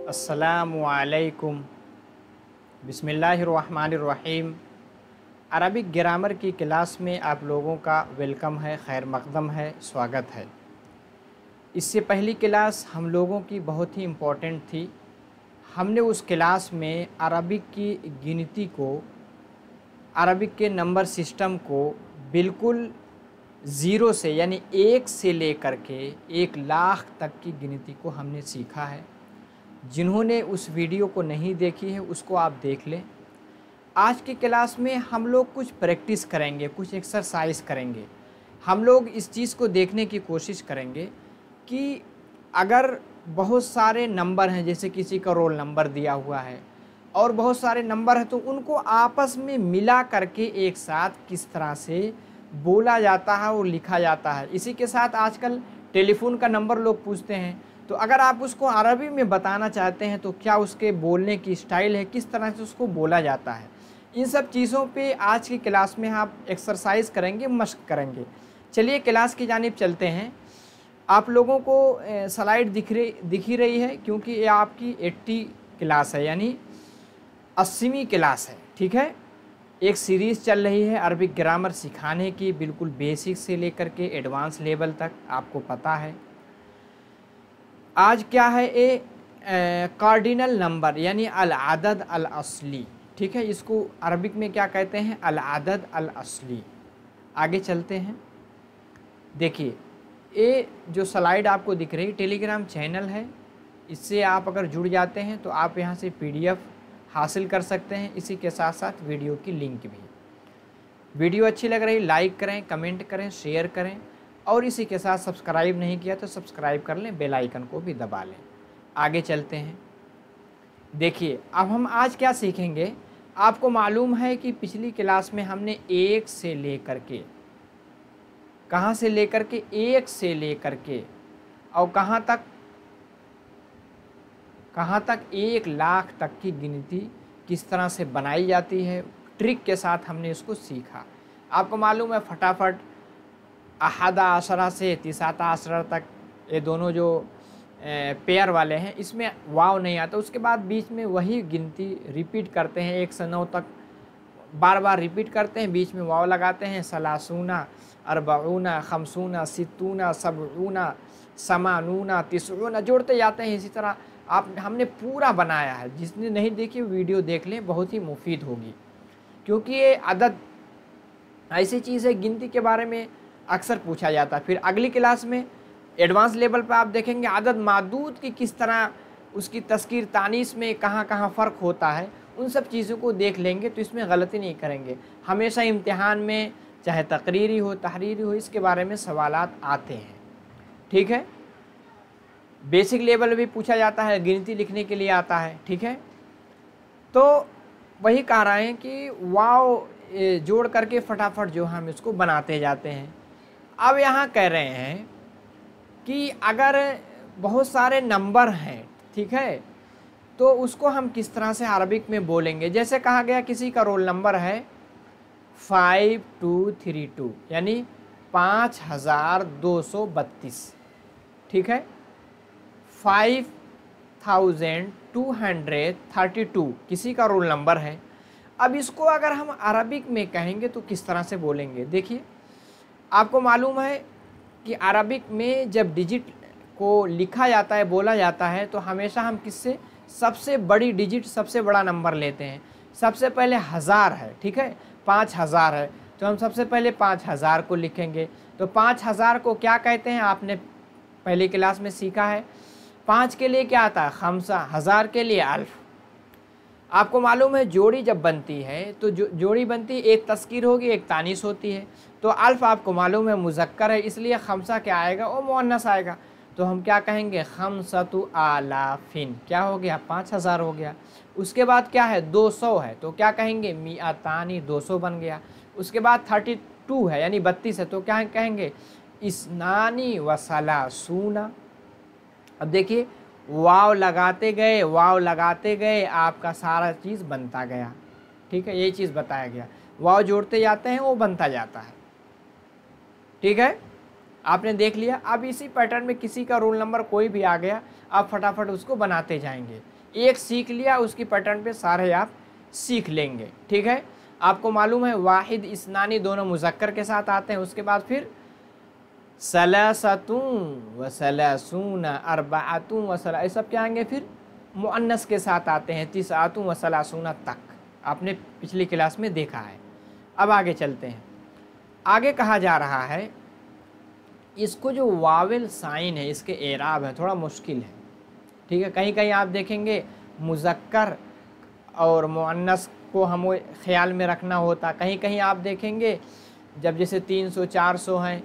अस्सलामुअलैकुम बिस्मिल्लाहिर्रहमानिर्रहीम। Arabic grammar की क्लास में आप लोगों का वेलकम है, खैर मक़दम है, स्वागत है। इससे पहली क्लास हम लोगों की बहुत ही इम्पोर्टेंट थी। हमने उस क्लास में अरबिक की गिनती को, अरबिक के नंबर सिस्टम को बिल्कुल ज़ीरो से यानी एक से लेकर के 1,00,000 तक की गिनती को हमने सीखा है। जिन्होंने उस वीडियो को नहीं देखी है उसको आप देख लें। आज की क्लास में हम लोग कुछ प्रैक्टिस करेंगे, कुछ एक्सरसाइज करेंगे। हम लोग इस चीज़ को देखने की कोशिश करेंगे कि अगर बहुत सारे नंबर हैं, जैसे किसी का रोल नंबर दिया हुआ है और बहुत सारे नंबर हैं, तो उनको आपस में मिला करके एक साथ किस तरह से बोला जाता है और लिखा जाता है। इसी के साथ आजकल टेलीफोन का नंबर लोग पूछते हैं, तो अगर आप उसको अरबी में बताना चाहते हैं तो क्या उसके बोलने की स्टाइल है, किस तरह से उसको बोला जाता है। इन सब चीज़ों पे आज की क्लास में आप एक्सरसाइज करेंगे, मशक करेंगे। चलिए क्लास की जानिब चलते हैं। आप लोगों को स्लाइड दिख ही रही है, क्योंकि ये आपकी 80 क्लास है, यानी 80वीं क्लास है। ठीक है, एक सीरीज़ चल रही है अरबिक ग्रामर सिखाने की, बिल्कुल बेसिक से लेकर के एडवांस लेवल तक, आपको पता है। आज क्या है, ये कार्डिनल नंबर यानी अल अदद अल असली। ठीक है, इसको अरबिक में क्या कहते हैं, अल अदद अल असली। आगे चलते हैं। देखिए, ये जो स्लाइड आपको दिख रही, टेलीग्राम चैनल है, इससे आप अगर जुड़ जाते हैं तो आप यहाँ से PDF हासिल कर सकते हैं। इसी के साथ साथ वीडियो की लिंक भी। वीडियो अच्छी लग रही लाइक करें, कमेंट करें, शेयर करें, और इसी के साथ सब्सक्राइब नहीं किया तो सब्सक्राइब कर लें, बेल आइकन को भी दबा लें। आगे चलते हैं। देखिए, अब हम आज क्या सीखेंगे। आपको मालूम है कि पिछली क्लास में हमने एक से लेकर के, कहाँ से लेकर के, एक से लेकर के और कहाँ तक 1,00,000 तक की गिनती किस तरह से बनाई जाती है, ट्रिक के साथ हमने इसको सीखा। आपको मालूम है फटाफट अहदा आशरा से तिसाता आशरा तक, ये दोनों जो पेयर वाले हैं, इसमें वाव नहीं आता। उसके बाद बीच में वही गिनती रिपीट करते हैं, 1 से 9 तक बार बार रिपीट करते हैं, बीच में वाव लगाते हैं। सलासूना, अरबाऊना, खमसूना, सित्तूना, सबऊना, समानूना, तिसऊना, जोड़ते जाते हैं। इसी तरह हमने पूरा बनाया है। जिसने नहीं देखी वीडियो देख लें, बहुत ही मुफीद होगी, क्योंकि ये अदद ऐसी चीज़ है, गिनती के बारे में अक्सर पूछा जाता है। फिर अगली क्लास में एडवांस लेवल पर आप देखेंगे अदद मादूद की किस तरह उसकी तस्कीर तानीस में कहाँ कहाँ फ़र्क होता है, उन सब चीज़ों को देख लेंगे तो इसमें गलती नहीं करेंगे। हमेशा इम्तिहान में चाहे तकरीरी हो, तहरीरी हो, इसके बारे में सवालात आते हैं। ठीक है, बेसिक लेवल भी पूछा जाता है, गिनती लिखने के लिए आता है। ठीक है, तो वही कह रहे हैं कि वाव जोड़ करके फटाफट जो हम इसको बनाते जाते हैं। अब यहाँ कह रहे हैं कि अगर बहुत सारे नंबर हैं, ठीक है, तो उसको हम किस तरह से अरबिक में बोलेंगे। जैसे कहा गया किसी का रोल नंबर है 5232, यानी 5232। ठीक है, 5232 किसी का रोल नंबर है। अब इसको अगर हम अरबिक में कहेंगे तो किस तरह से बोलेंगे। देखिए, आपको मालूम है कि अरबिक में जब डिजिट को लिखा जाता है, बोला जाता है, तो हमेशा हम किससे सबसे बड़ी डिजिट, सबसे बड़ा नंबर लेते हैं। सबसे पहले 1000 है, ठीक है, 5000 है, तो हम सबसे पहले 5000 को लिखेंगे। तो 5000 को क्या कहते हैं, आपने पहली क्लास में सीखा है। 5 के लिए क्या आता है, खमसा, 1000 के लिए अल्फ। आपको मालूम है जोड़ी जब बनती है तो जोड़ी बनती है, एक तस्कीर होगी, एक तानीस होती है। तो अल्फ आपको मालूम है मुज़क्कर है, इसलिए खमसा क्या आएगा, वो मुअन्नस आएगा। तो हम क्या कहेंगे, खमसतु आलाफिन, क्या हो गया, 5000 हो गया। उसके बाद क्या है, 200 है, तो क्या कहेंगे, मियातानी, 200 बन गया। उसके बाद 32 है, यानी 32 है, तो क्या कहेंगे, इसनानी वसलासूना। अब देखिए, वाव लगाते गए, वाव लगाते गए, आपका सारा चीज़ बनता गया। ठीक है, यही चीज़ बताया गया, वाव जोड़ते जाते हैं, वो बनता जाता है। ठीक है, आपने देख लिया। अब इसी पैटर्न में किसी का रोल नंबर कोई भी आ गया, आप फटाफट उसको बनाते जाएंगे। एक सीख लिया, उसकी पैटर्न पे सारे आप सीख लेंगे। ठीक है, आपको मालूम है वाहिद इस्नानी दोनों मुज़क्कर के साथ आते हैं। उसके बाद फिर सलासतून व सलासून अरबाअतून व सला, ये सब क्या आएंगे फिर मुअन्नस के साथ आते हैं, तिसआतून व सलासून तक। आपने पिछली क्लास में देखा है। अब आगे चलते हैं। आगे कहा जा रहा है, इसको जो वावेल साइन है इसके एराब है थोड़ा मुश्किल है। ठीक है, कहीं कहीं आप देखेंगे मुज़क्कर और मुअन्नस को हमें ख़्याल में रखना होता, कहीं कहीं आप देखेंगे जब जैसे 300 400 हैं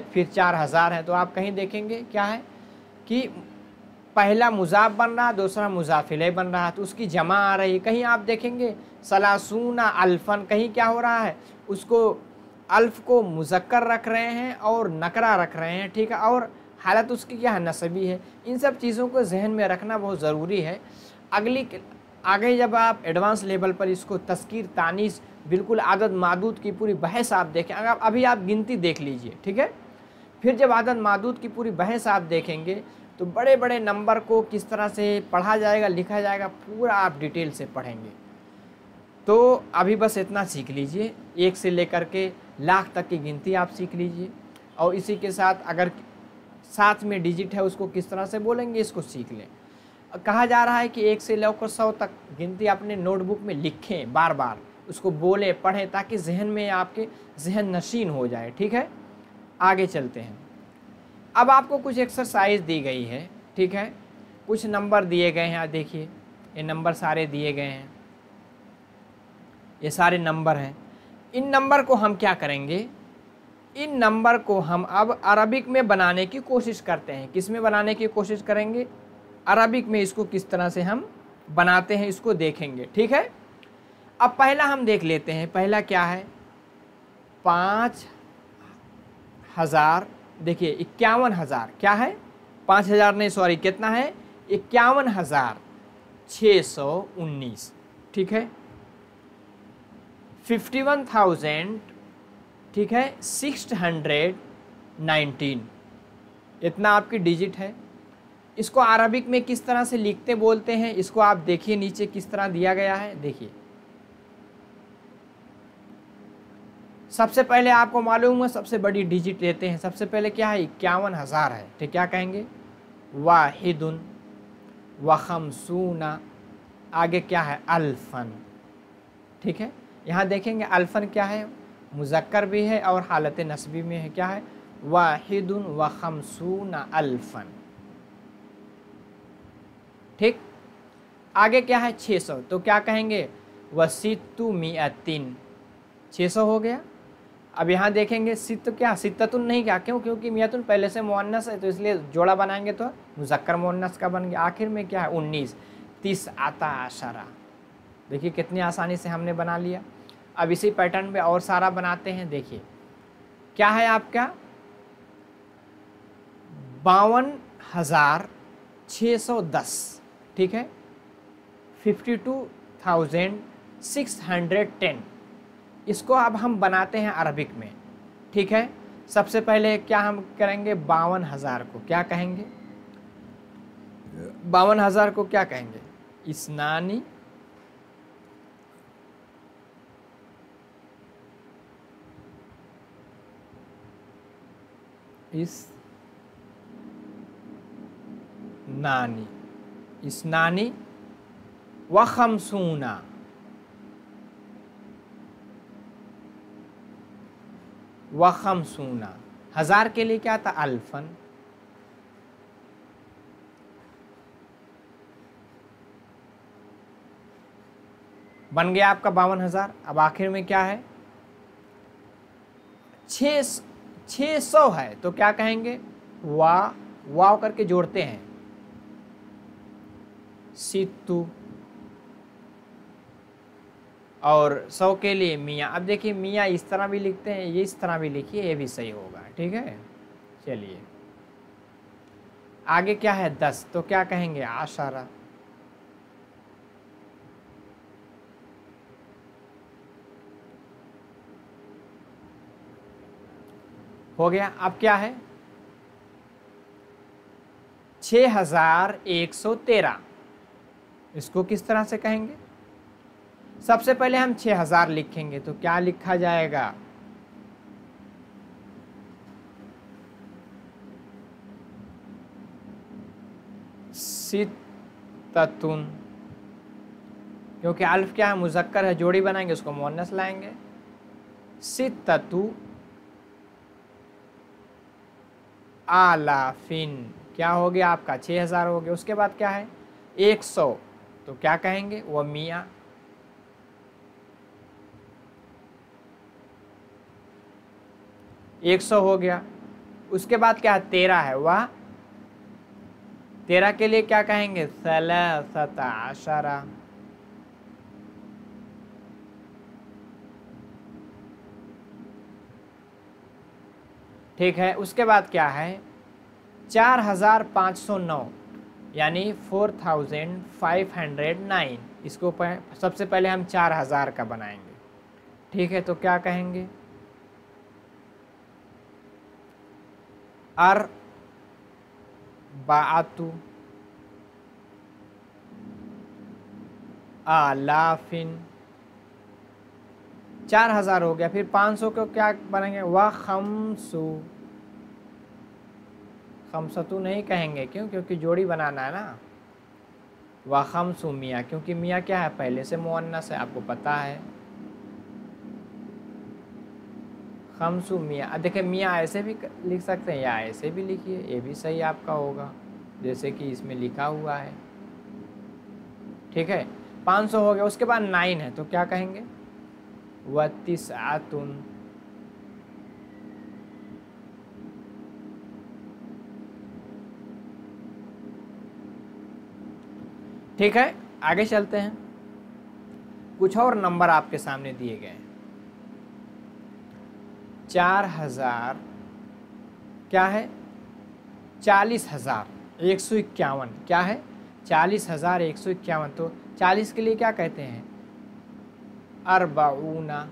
फिर 4000 हैं, तो आप कहीं देखेंगे क्या है कि पहला मुज़ाफ बन रहा, दूसरा मुज़ाफ इलैह बन रहा, तो उसकी जमा आ रही। कहीं आप देखेंगे सलासूना अल्फन, कहीं क्या हो रहा है उसको अल्फ को मुज़क्कर रख रहे हैं और नकरा रख रहे हैं। ठीक है, और हालत उसकी क्या है, नसबी है। इन सब चीज़ों को जहन में रखना बहुत ज़रूरी है। आगे जब आप एडवांस लेवल पर इसको तस्कीर तानीस बिल्कुल आदद मादूद की पूरी बहस आप देखें, अगर अभी आप गिनती देख लीजिए। ठीक है, फिर जब आदद मादूद की पूरी बहस आप देखेंगे तो बड़े बड़े नंबर को किस तरह से पढ़ा जाएगा, लिखा जाएगा, पूरा आप डिटेल से पढ़ेंगे। तो अभी बस इतना सीख लीजिए, 1 से लेकर के लाख तक की गिनती आप सीख लीजिए, और इसी के साथ अगर साथ में डिजिट है उसको किस तरह से बोलेंगे इसको सीख लें। कहा जा रहा है कि 1 से लेकर 100 तक गिनती अपने नोटबुक में लिखें, बार बार उसको बोलें पढ़ें, ताकि जहन में आपके जहन नशीन हो जाए। ठीक है, आगे चलते हैं। अब आपको कुछ एक्सरसाइज दी गई है। ठीक है, कुछ नंबर दिए गए हैं, आप देखिए ये नंबर सारे दिए गए हैं, ये सारे नंबर हैं। इन नंबर को हम क्या करेंगे, इन नंबर को हम अब अरबिक में बनाने की कोशिश करते हैं। किस में बनाने की कोशिश करेंगे, अरबिक में। इसको किस तरह से हम बनाते हैं इसको देखेंगे। ठीक है, अब पहला हम देख लेते हैं। पहला क्या है, 5000। देखिए 51,000 क्या है, 5000 नहीं, सॉरी, कितना है, 51,619। ठीक है, 51,000, ठीक है, 619, इतना आपकी डिजिट है। इसको अरबिक में किस तरह से लिखते बोलते हैं, इसको आप देखिए नीचे किस तरह दिया गया है। देखिए सबसे पहले आपको मालूम है सबसे बड़ी डिजिट लेते हैं। सबसे पहले क्या है, 51,000 है, तो क्या कहेंगे, वाहिदुन व खमसूना, आगे क्या है, अल्फन। ठीक है, यहाँ देखेंगे अल्फन क्या है, मुज़क्कर भी है और हालत नस्बी में है, क्या है, वाहिदुन व खमसूना अल्फन। ठीक, आगे क्या है, 600, तो क्या कहेंगे, वसित्तु मिअतिन, 600 हो गया। अब यहाँ देखेंगे सित्त क्या, सित्ततुन नहीं, क्या, क्यों, क्योंकि मियतुन पहले से मुअन्नस है, तो इसलिए जोड़ा बनाएंगे तो मुज़क्कर मुअन्नस का बन गया। आखिर में क्या है, 19, 30 आता आशरा। देखिए कितनी आसानी से हमने बना लिया। अब इसी पैटर्न पे और सारा बनाते हैं। देखिए क्या है आपका, 52,610। ठीक है, 52,610। इसको अब हम बनाते हैं अरबिक में। ठीक है, सबसे पहले क्या हम करेंगे, 52,000 को क्या कहेंगे, 52,000 को क्या कहेंगे, इस्नानी इस्नानी, इस्नानी व खमसूना, व खमसूना। 1000 के लिए क्या था, अल्फन। बन गया आपका 52,000। अब आखिर में क्या है, 600 है, तो क्या कहेंगे, वाव करके जोड़ते हैं, सित्तु, और 100 के लिए मियाँ। अब देखिए मियाँ इस तरह भी लिखते हैं, ये इस तरह भी लिखिए, ये भी सही होगा। ठीक है, चलिए आगे क्या है, 10, तो क्या कहेंगे, आशरा। हो गया। अब क्या है, 6,113। इसको किस तरह से कहेंगे? सबसे पहले हम 6000 लिखेंगे तो क्या लिखा जाएगा? सित्ततुन, क्योंकि अल्फ क्या है, मुज़क्कर है, जोड़ी बनाएंगे उसको मुअन्नस लाएंगे। सित्ततु आलाफिन, क्या हो गया आपका? 6000 हो गया। उसके बाद क्या है? 100, तो क्या कहेंगे? वह मिया। एक 100 हो गया। उसके बाद क्या है? 13 है, वह 13 के लिए क्या कहेंगे? सलासता अशरा। ठीक है। उसके बाद क्या है? 4509 यानी 4509। इसको सबसे पहले हम 4000 का बनाएंगे। ठीक है, तो क्या कहेंगे? अर बातु आलाफिन, 4000 हो गया। फिर 500 को क्या बनेंगे? व खमसु, खमसतु नहीं कहेंगे, क्यों? क्योंकि जोड़ी बनाना है ना। व खमसु मिया, क्योंकि मिया क्या है? पहले से मुअन्नस है, आपको पता है। खमसु मिया, देखिए मिया ऐसे भी लिख सकते हैं या ऐसे भी लिखिए, ये भी सही आपका होगा, जैसे कि इसमें लिखा हुआ है। ठीक है, 500 हो गया। उसके बाद 9 है, तो क्या कहेंगे? वतिसआतुन, ठीक है। आगे चलते हैं। कुछ और नंबर आपके सामने दिए गए हैं। 4000 क्या है? 40,151, क्या है? 40,151। तो 40 के लिए क्या कहते हैं? अरबाऊना।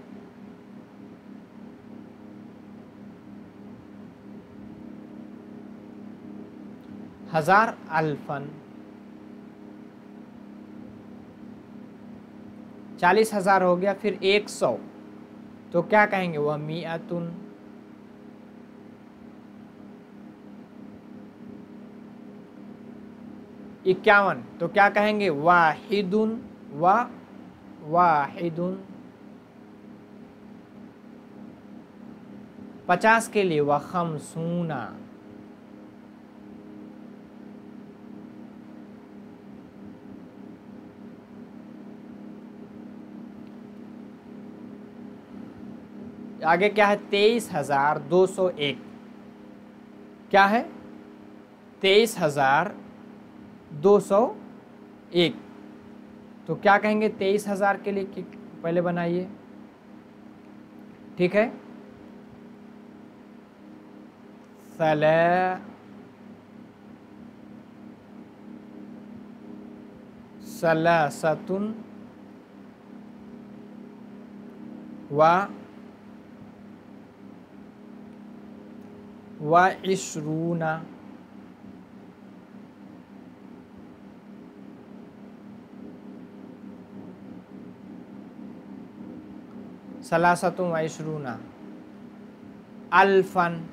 हजार अल्फन, 40,000 हो गया। फिर 100, तो क्या कहेंगे? वह मियातुन। इक्यावन, तो क्या कहेंगे? वाहिदुन, वाहिदुन। 50 के लिए वह खमसूना। आगे क्या है? 23,201, क्या है? 23,201, तो क्या कहेंगे? 23,000 के लिए पहले बनाइए। ठीक है, सलासतुन व इशरूना, सलासतुन व इशरूना अल्फन,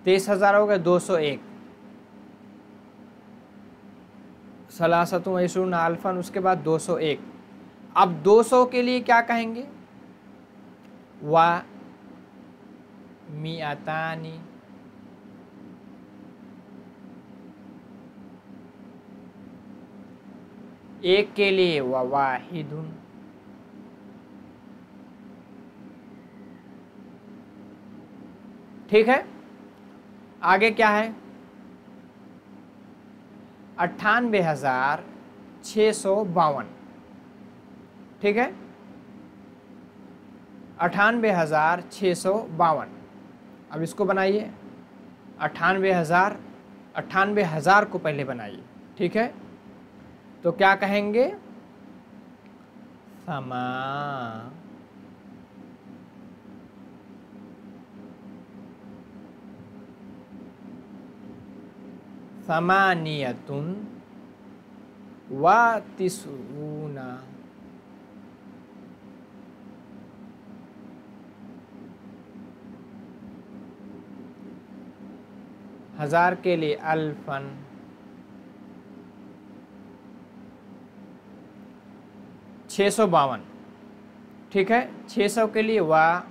23,000 हो गए। 201, सलासतुन व इशरूना अल्फन। उसके बाद 201। अब 200 के लिए क्या कहेंगे? वा मियातानी, एक के लिए वाहिदुन। ठीक है, आगे क्या है? 98,652, ठीक है, 98,652। अब इसको बनाइए। 98,000 को पहले बनाइए। ठीक है, तो क्या कहेंगे? समा, समानियतुन व तिस्ऊना, हजार के लिए अल्फन, 652, ठीक है। 600 के लिए वा,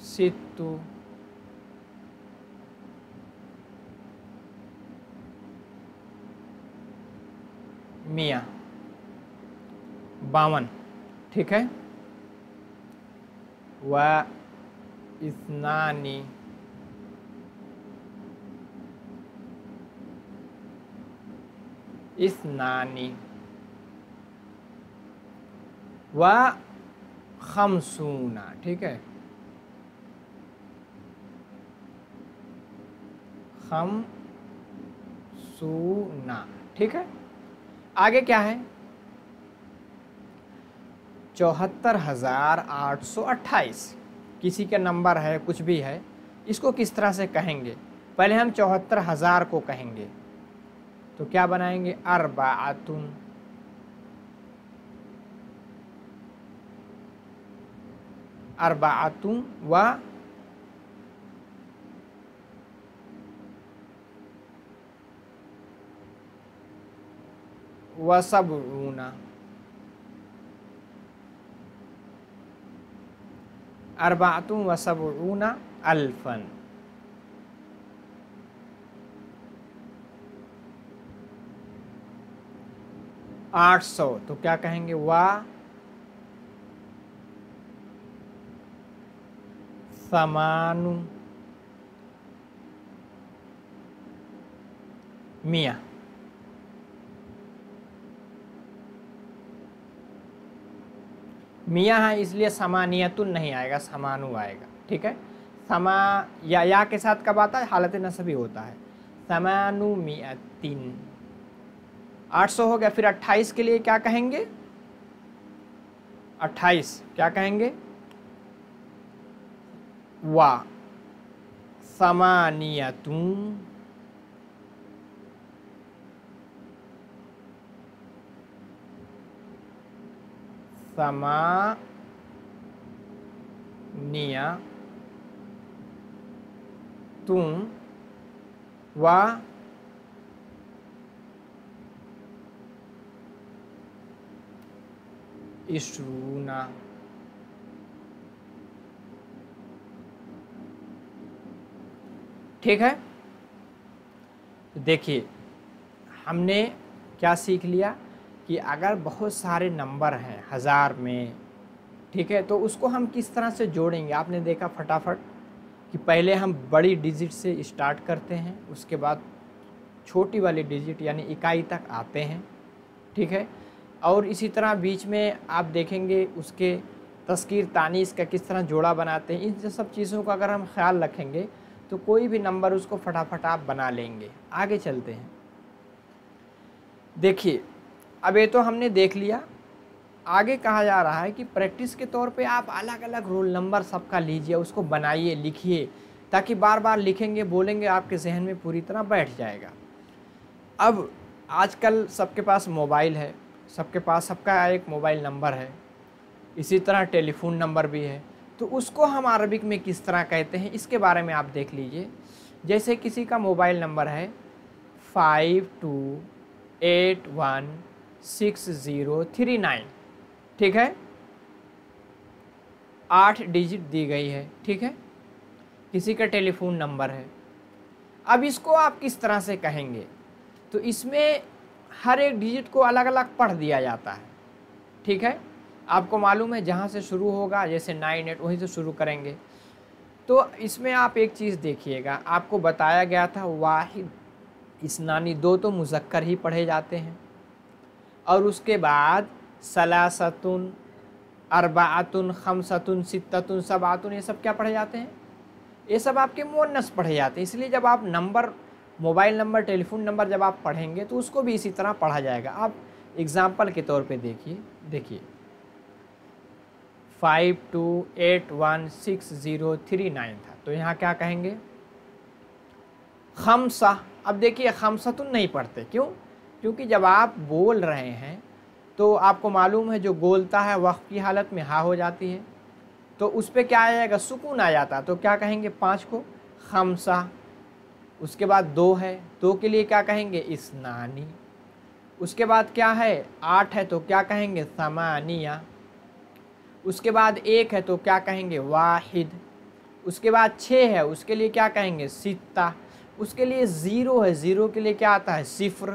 सित्तु, मिया, 52, ठीक है। व इस्नानी, इस्नानी, व खमसूना, ठीक है। खमसूना, ठीक है। आगे क्या है? 74,828, किसी का नंबर है, कुछ भी है, इसको किस तरह से कहेंगे? पहले हम 74,000 को कहेंगे, तो क्या बनाएंगे? अरबाअतुन, अरबाअतुन व सबऊना, अरबाअतुन व सबऊना अल्फन, 800, तो क्या कहेंगे? वा समानु मिया, मिया है इसलिए समानियतुन नहीं आएगा, समानु आएगा, ठीक है। समा या के साथ कब आता है? हालत नसबी होता है। समानु मियतिन, 800 हो गया। फिर 28 के लिए क्या कहेंगे? 28 क्या कहेंगे? वा समानियतुन समानियतुन व इश्रूना, ठीक है। देखिए हमने क्या सीख लिया कि अगर बहुत सारे नंबर हैं हज़ार में, ठीक है, तो उसको हम किस तरह से जोड़ेंगे। आपने देखा फटाफट कि पहले हम बड़ी डिजिट से स्टार्ट करते हैं, उसके बाद छोटी वाली डिजिट यानी इकाई तक आते हैं, ठीक है। और इसी तरह बीच में आप देखेंगे उसके तस्कीर तानीस का किस तरह जोड़ा बनाते हैं। इन सब चीज़ों का अगर हम ख्याल रखेंगे तो कोई भी नंबर उसको फटाफट आप बना लेंगे। आगे चलते हैं। देखिए अब ये तो हमने देख लिया, आगे कहा जा रहा है कि प्रैक्टिस के तौर पे आप अलग अलग रोल नंबर सबका लीजिए, उसको बनाइए, लिखिए, ताकि बार बार लिखेंगे बोलेंगे आपके जहन में पूरी तरह बैठ जाएगा। अब आजकल सबके पास मोबाइल है, सबके पास सबका एक मोबाइल नंबर है, इसी तरह टेलीफोन नंबर भी है, तो उसको हम अरबिक में किस तरह कहते हैं इसके बारे में आप देख लीजिए। जैसे किसी का मोबाइल नंबर है 52816039, ठीक है, 8 डिजिट दी गई है, ठीक है, किसी का टेलीफोन नंबर है। अब इसको आप किस तरह से कहेंगे? तो इसमें हर एक डिजिट को अलग अलग पढ़ दिया जाता है, ठीक है। आपको मालूम है जहाँ से शुरू होगा, जैसे 98 वहीं से शुरू करेंगे। तो इसमें आप एक चीज़ देखिएगा, आपको बताया गया था वाहिद इस्नानी, दो तो मुज़क्कर ही पढ़े जाते हैं, और उसके बाद सलासतुन, अरबाअतुन, खमसतुन, सित्ततुन, सबातुन, ये सब क्या पढ़े जाते हैं? ये सब आपके मुअन्नस पढ़े जाते हैं। इसलिए जब आप number, mobile number, telephone number जब आप पढ़ेंगे तो उसको भी इसी तरह पढ़ा जाएगा। आप एग्ज़ाम्पल के तौर पे देखिए 52816039 था। तो यहाँ क्या कहेंगे, खमसा। अब देखिए खमसतुन नहीं पढ़ते, क्यों? क्योंकि जब आप बोल रहे हैं तो आपको मालूम है जो बोलता है वक़्फ़ की हालत में हा हो जाती है, तो उस पर क्या आ जाएगा, सुकून आ जाता है। तो क्या कहेंगे 5 को खमसा। उसके बाद 2 है, 2 के लिए क्या कहेंगे, इस्नानी। उसके बाद क्या है 8 है, तो क्या कहेंगे समानिया। उसके बाद 1 है तो क्या कहेंगे वाहिद। उसके बाद 6 है, उसके लिए क्या कहेंगे सित्ता। उसके लिए 0 है, 0 के लिए क्या आता है सिफ्र,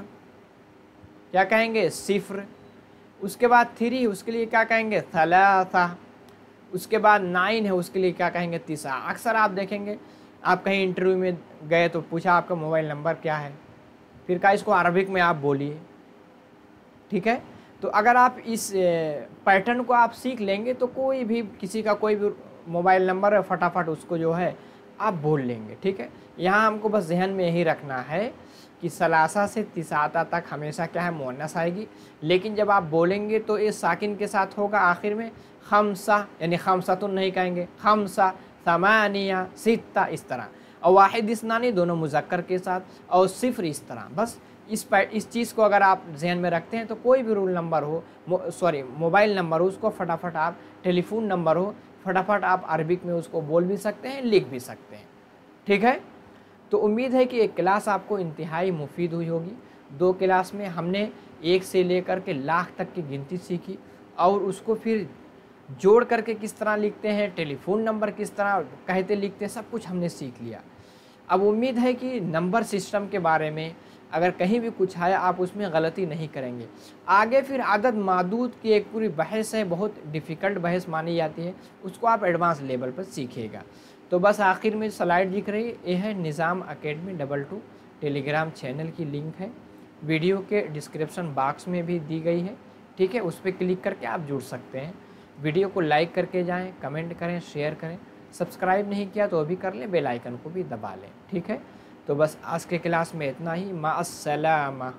क्या कहेंगे सिफ्र। उसके बाद 3, उसके लिए क्या कहेंगे सलासा। उसके बाद 9 है, उसके लिए क्या कहेंगे तीसा। अक्सर आप देखेंगे, आप कहीं इंटरव्यू में गए तो पूछा आपका मोबाइल नंबर क्या है, फिर कहा इसको अरबिक में आप बोलिए, ठीक है। तो अगर आप इस पैटर्न को आप सीख लेंगे तो कोई भी किसी का कोई भी मोबाइल नंबर है फटाफट उसको जो है आप बोल लेंगे, ठीक है। यहाँ हमको बस जहन में यही रखना है कि सलासा से तिसाता तक हमेशा क्या है मुअन्नस आएगी, लेकिन जब आप बोलेंगे तो ये साकिन के साथ होगा आखिर में खमसा, यानी खमसतुन नहीं कहेंगे, खमसा समानिया सित्ता इस तरह, और वाहिद इस्नानी दोनों मुज़क्कर के साथ, और सिफ्र इस तरह। बस इस चीज़ को अगर आप जहन में रखते हैं तो कोई भी रूल नंबर हो, मोबाइल नंबर हो, उसको फटाफट आप, टेलीफोन नंबर हो, फटाफट आप अरबिक में उसको बोल भी सकते हैं, लिख भी सकते हैं, ठीक है। तो उम्मीद है कि एक क्लास आपको इंतहाई मुफीद हुई होगी। 2 क्लास में हमने 1 से लेकर के लाख तक की गिनती सीखी, और उसको फिर जोड़ करके किस तरह लिखते हैं, टेलीफोन नंबर किस तरह कहते लिखते हैं, सब कुछ हमने सीख लिया। अब उम्मीद है कि नंबर सिस्टम के बारे में अगर कहीं भी कुछ आया आप उसमें गलती नहीं करेंगे। आगे फिर आदद मादूद की एक पूरी बहस है, बहुत डिफ़िकल्ट बहस मानी जाती है, उसको आप एडवांस लेवल पर सीखिएगा। तो बस आखिर में स्लाइड दिख रही है, ये है निज़ाम अकेडमी 22 टेलीग्राम चैनल की लिंक है, वीडियो के डिस्क्रिप्शन बॉक्स में भी दी गई है, ठीक है। उस पर क्लिक करके आप जुड़ सकते हैं। वीडियो को लाइक करके जाएँ, कमेंट करें, शेयर करें, सब्सक्राइब नहीं किया तो अभी कर लें, बेल आइकन को भी दबा लें, ठीक है। तो बस आज के क्लास में इतना ही, मा अस्सलामा।